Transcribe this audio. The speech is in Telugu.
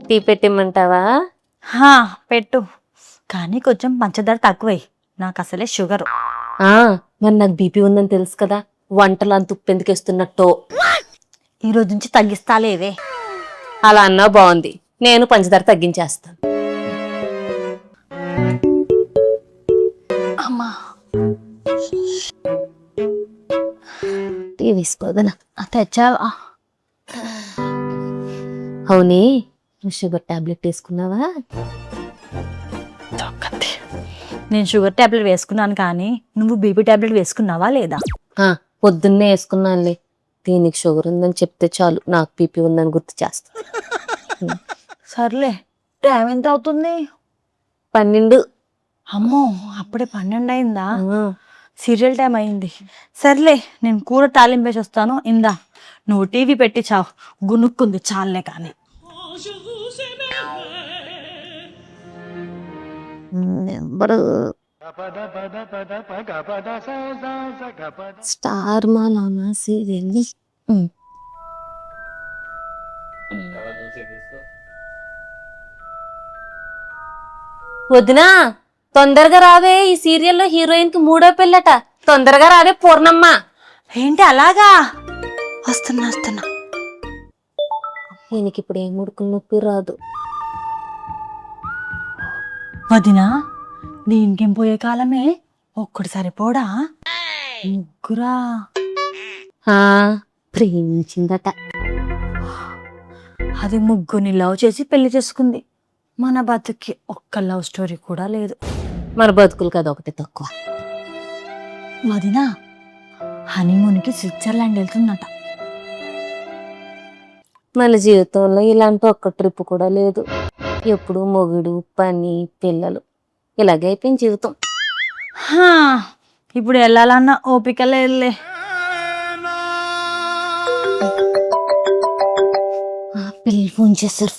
టీ పెట్టిమ్మంటావా? పెట్టు, కానీ కొంచెం పంచదార తక్కువై, నాకు అసలే షుగరు. మరి నాకు బీపీ ఉందని తెలుసు కదా, వంటలు అంత ఉప్పు ఎందుకు వేస్తున్నట్టు. ఈ రోజు నుంచి తగ్గిస్తాలేవే. అలా అన్నా బాగుంది, నేను పంచదార తగ్గించేస్తాను. అమ్మా టీ వేసుకోదనా? తెచ్చావా? అవునే, నువ్వు షుగర్ టాబ్లెట్ వేసుకున్నావా? నేను షుగర్ టాబ్లెట్ వేసుకున్నాను, కానీ నువ్వు బీపీ టాబ్లెట్ వేసుకున్నావా లేదా? పొద్దున్నే వేసుకున్నానులే. దీనికి షుగర్ ఉందని చెప్తే చాలు నాకు బీపీ ఉందని గుర్తు చేస్తా. సర్లే, టైం ఎంత అవుతుంది? 12. అమ్మో, అప్పుడే 12 అయిందా? సీరియల్ టైం అయింది. సర్లే, నేను కూర తాలింపేసి వస్తాను. ఇందా నువ్వు టీవీ పెట్టి చావు, గునుక్కుంది చాలే. కానీ స్టార్ మాలానా సీరియల్. వదినా, తొందరగా రావే, ఈ సీరియల్లో హీరోయిన్ కి 3వ పెళ్ళట. తొందరగా రావే పూర్ణమ్మ. ఏంటి అలాగా? వస్తున్నా. ఈయనకి ఇప్పుడు ఏం ముడుకులు నొప్పి రాదు. వదినా, దీనికేం పోయే కాలమే, ఒక్కడు సరిపోడా? ముగ్గురా? ప్రేమించిందట. అది ముగ్గురిని లవ్ చేసి పెళ్లి చేసుకుంది. మన బతుకి ఒక్క లవ్ స్టోరీ కూడా లేదు. మన బతుకులు కదా ఒకటి తక్కువ. వదినా, హనీమూన్కి స్విట్జర్లాండ్ వెళ్తుందట. మన జీవితంలో ఇలాంటి ఒక్క ట్రిప్ కూడా లేదు. ఎప్పుడు మొగుడు, పని, పిల్లలు, ఇలాగే అయిపోయింది జీవితం. ఇప్పుడు వెళ్ళాలన్నా ఓపిక లేదులే. పిల్లలు ఫోన్ చేశారు.